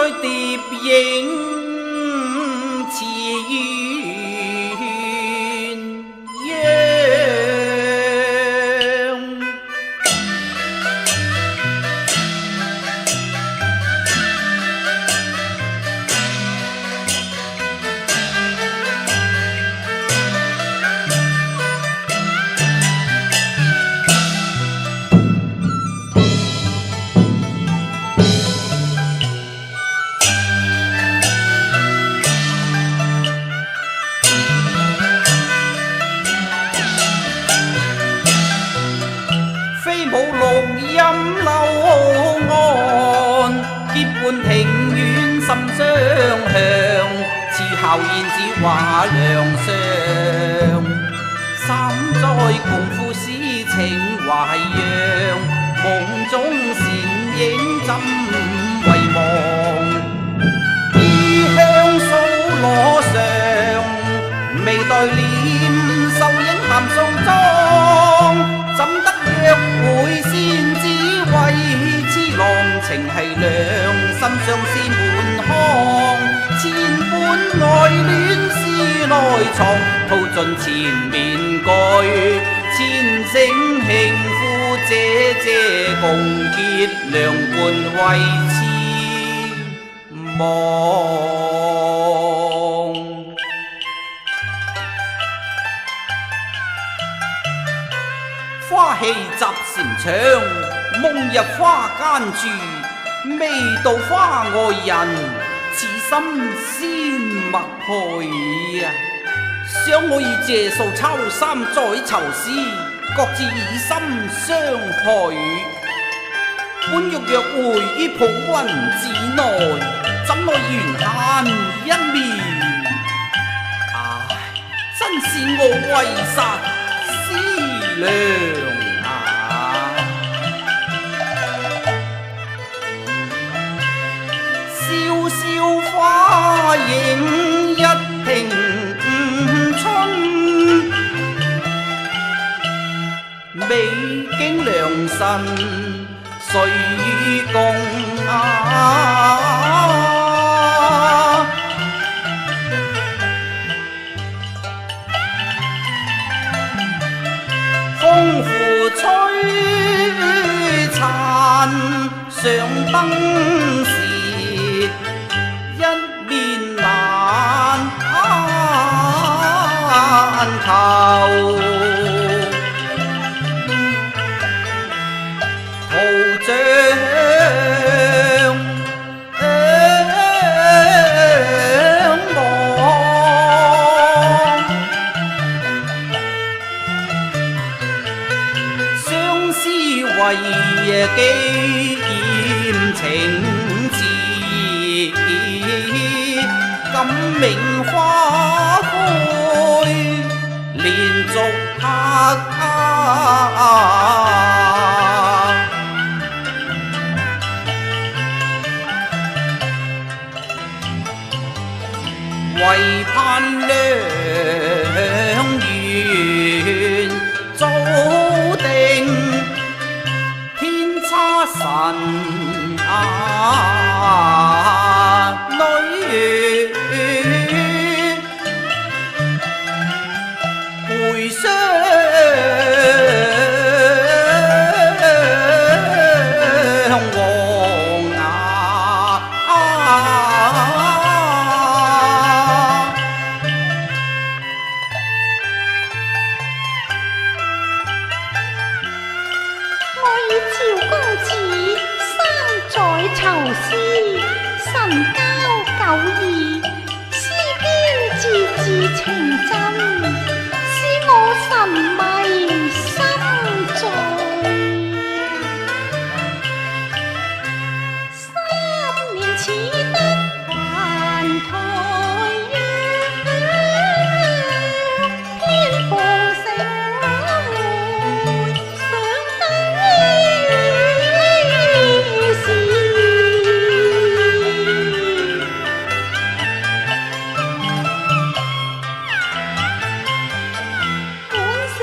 在蝶影似鸳鸯。飛舞綠蔭柳岸，結伴庭院心相向。似校燕子畫梁上，三載共赴詩情懷揚。夢中倩影怎遺忘？異鄉數羅上，未待臉秀影含素妝。怎得約會先知為痴郎情繫良，心上是滿腔。千般愛戀思內藏，套盡前面句，千聲輕呼姐姐共結良伴為痴望。花戲集禪場，夢入花間住，未到花外人，此心先默許啊！想我與謝素秋三載囚詩，各自以心相許。本欲約會於抱雲寺內，怎奈緣限一面。唉，真是我為殺思量。蕭蕭花影一庭春，美景良辰誰與共啊？風拂吹殘上燈時，一面難求。圖像相思為紀念情字，感銘花灰連續刻。唯盼良緣早定，天差神女回相望我與趙公子三載囚詩，神交久矣，詩篇字字情真，使我神迷心醉。3年似得還台陽，偏逢成會想燈時。本性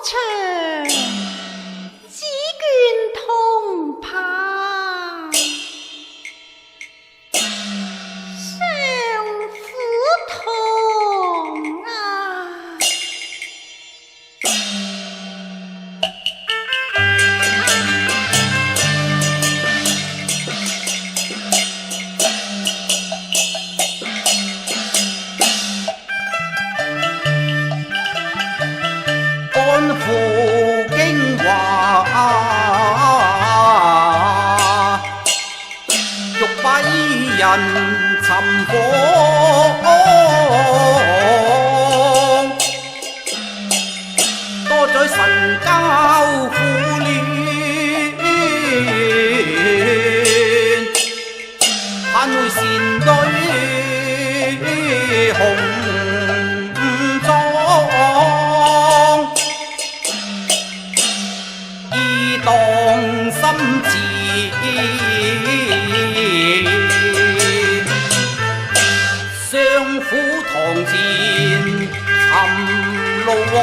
長，紫絹銅帕，上府堂啊！安撫京華，欲把伊人尋訪，多在神交苦戀，盼會善對紅妝。當心志，相府堂前尋路往，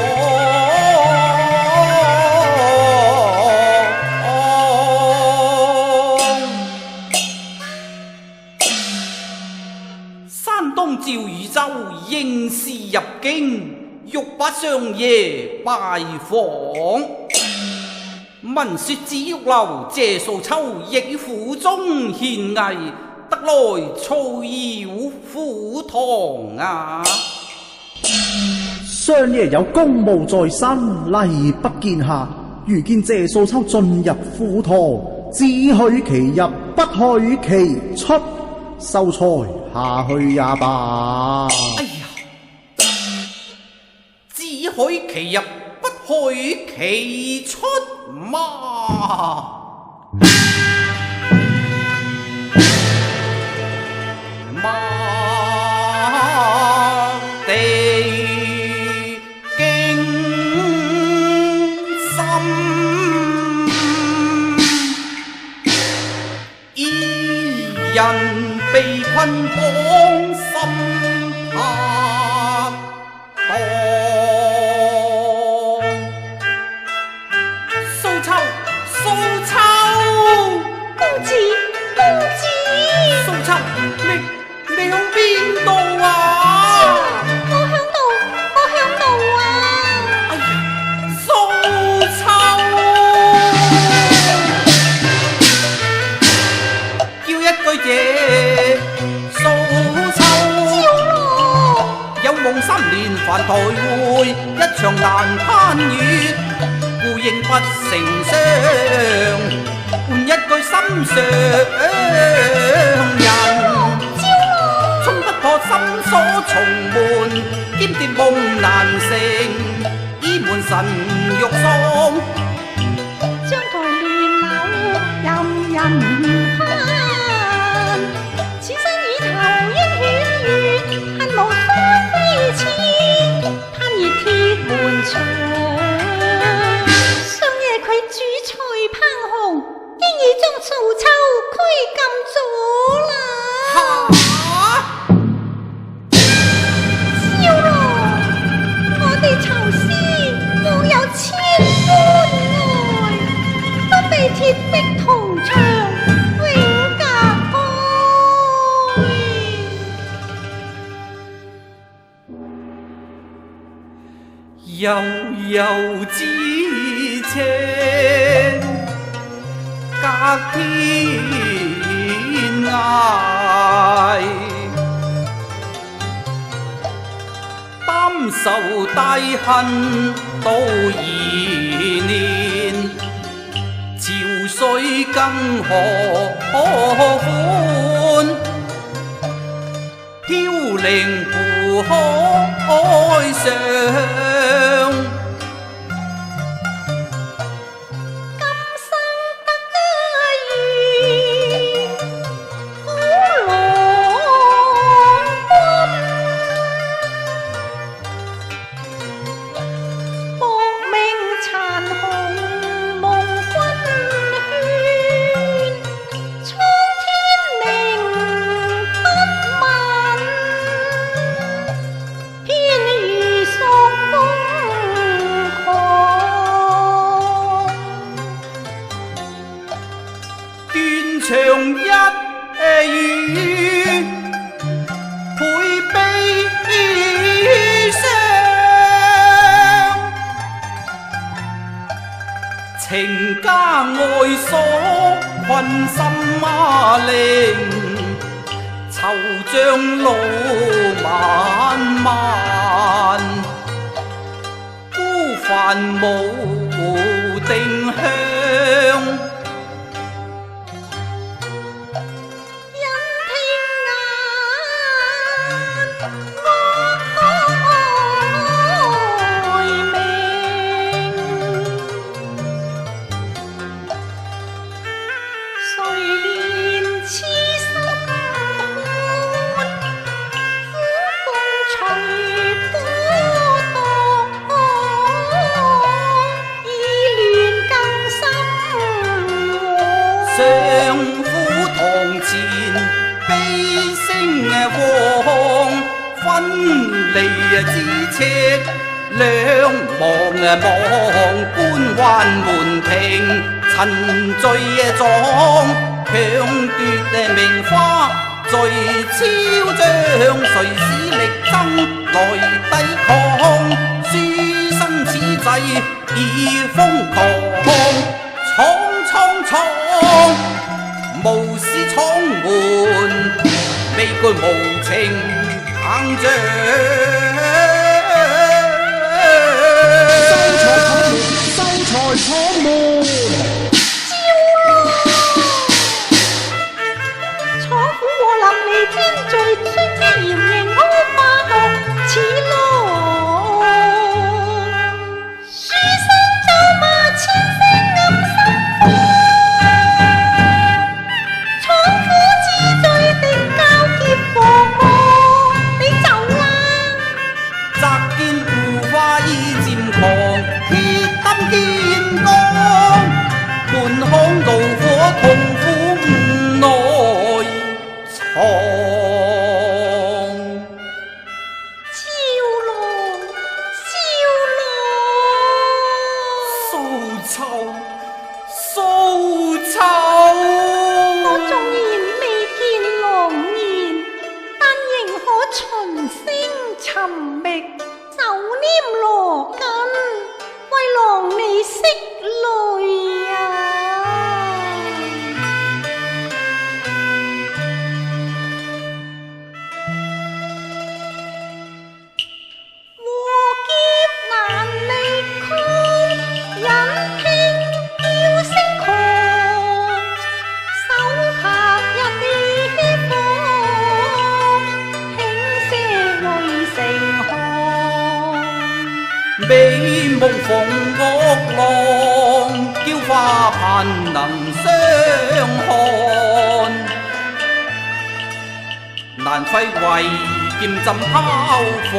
山東趙汝州應試入京，欲把相爺拜訪。聞說紫玉樓謝素秋亦府中獻藝，得來操搖府堂啊！相爺有公務在身，例不見客。如見謝素秋進入府堂，只許其入，不許其出。秀才下去也罷。哎呀，只許其入，不許其出嘛！馬地驚心，伊人被困綁心拍檔。你響邊度啊？我響度啊！哎呀，素秋，叫一句嘢，素秋。有夢3年凡台會，一場難攀越，故應不成雙。換一句心上人。心鎖重門，兼蝶夢難成，倚門神玉喪。將台亂扭任人攀，此身已投英犬月，恨無雙飛遷，攀越鐵門牆。相夜攜主菜烹紅，經已將素秋拘禁咗啦。囚師莫有千般愛，不被鐵壁銅牆永隔開。悠悠之情隔天涯，受大恨到2年，潮水更何歡？飄零湖海上，今生得遇好郎君。殘紅夢昏圈，蒼天寧不問，偏遇朔風情家愛鎖困心靈，惆悵路漫漫，孤帆無定向。相夫堂前悲聲汪，分離咫尺兩茫茫，官宦門庭陳序狀，強奪名花最囂張，誰使力爭來抵抗？書生此際已瘋狂，闖！無視闖門，未懼無情膨脹。收財闖門！闖虎禍臨離天罪，雖知嚴刑可化毒似龍。書生咒罵千聲暗心火。怒火痛苦無奈藏，招龍，騷臭。我縱然未見狼煙，但仍可循聲尋覓，手拈羅巾，為郎你拭淚啊！美夢逢惡浪，嬌花盼能相看，難揮為劍針拋放。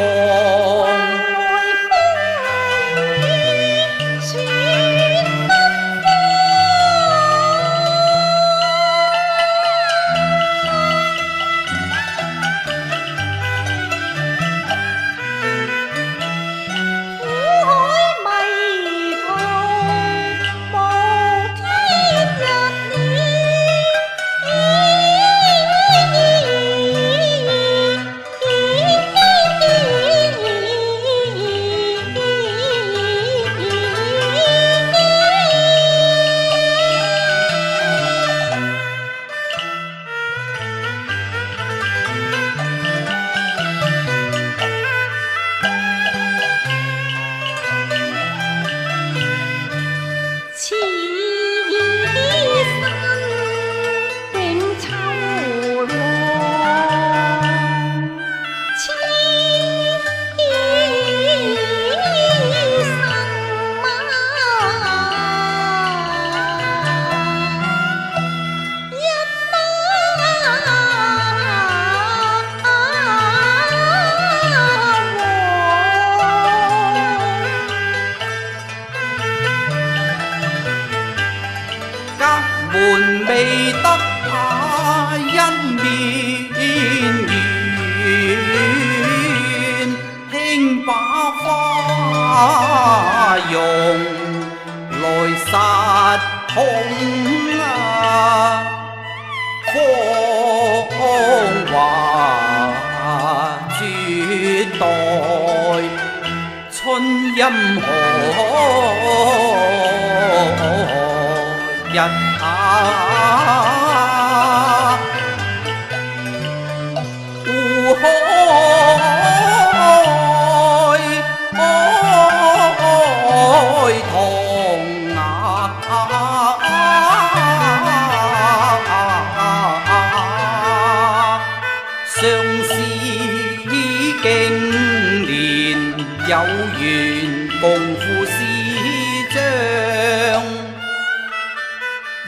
門未得一面緣，輕把花容來殺痛風華絕代春陰何日啊？湖海棠啊！相思經年，有緣共赴詩章，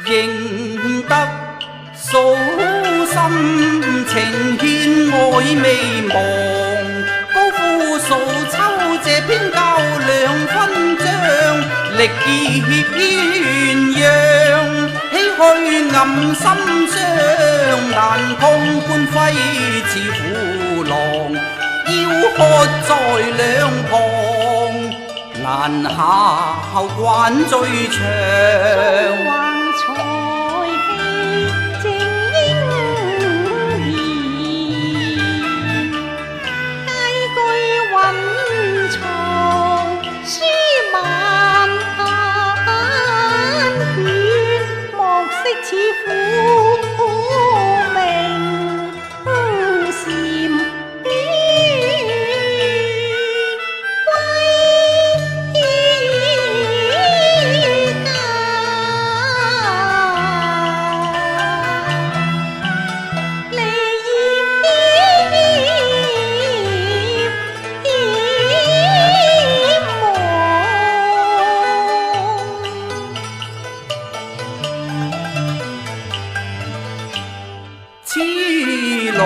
認得訴心情牽愛未忘。高呼素秋這篇較量勳章，力竭鴛鴦，唏噓暗心傷，難抗官揮似虎狼，腰喝在兩旁，難下後慣最長。橫財氣正英年，佳句蘊藏書萬卷，莫惜此苦命禪歸家。離葉點望，痴郎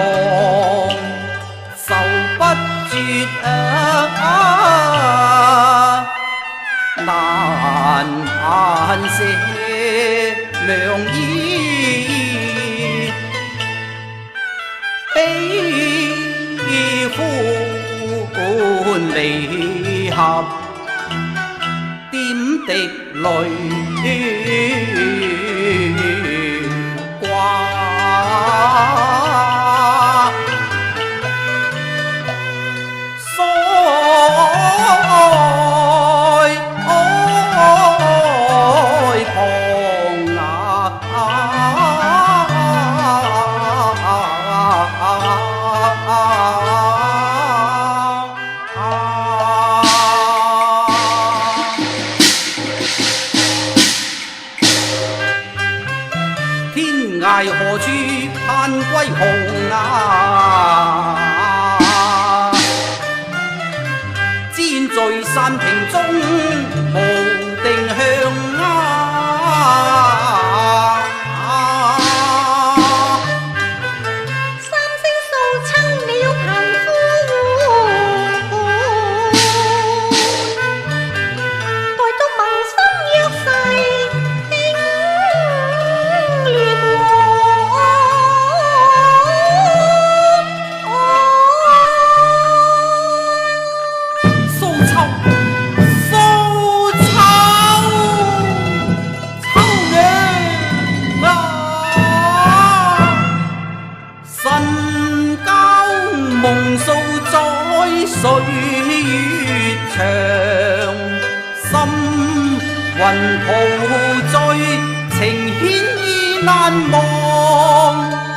愁不絕啊，難捨良醫，悲歡離合，點滴淚掛。天涯何處盼歸鴻啊！只緣在山坪中無定向啊！三星素秋你要貧苦，待到盟心約誓定聯蘇秋，蘇秋，秋陽啊！神交夢訴在歲月長，心魂陶醉，情牽意難忘。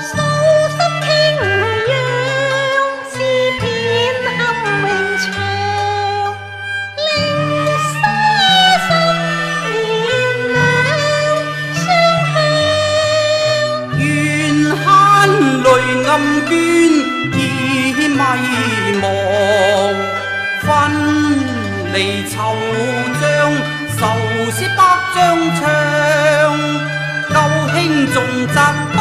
素心傾揚，詩篇堪詠長，令沙心燃亮雙向。願慳淚暗娟已迷茫，分離惆悵，愁思百丈長。舊興重擲當，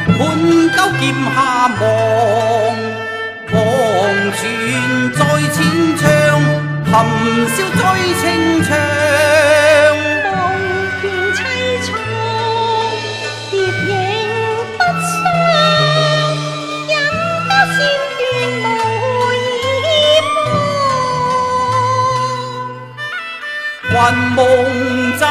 盤鳩劍下望，黃泉在淺唱，含笑在情長。無權凄愴，蝶影不傷，人家仙斷無意望。雲夢乍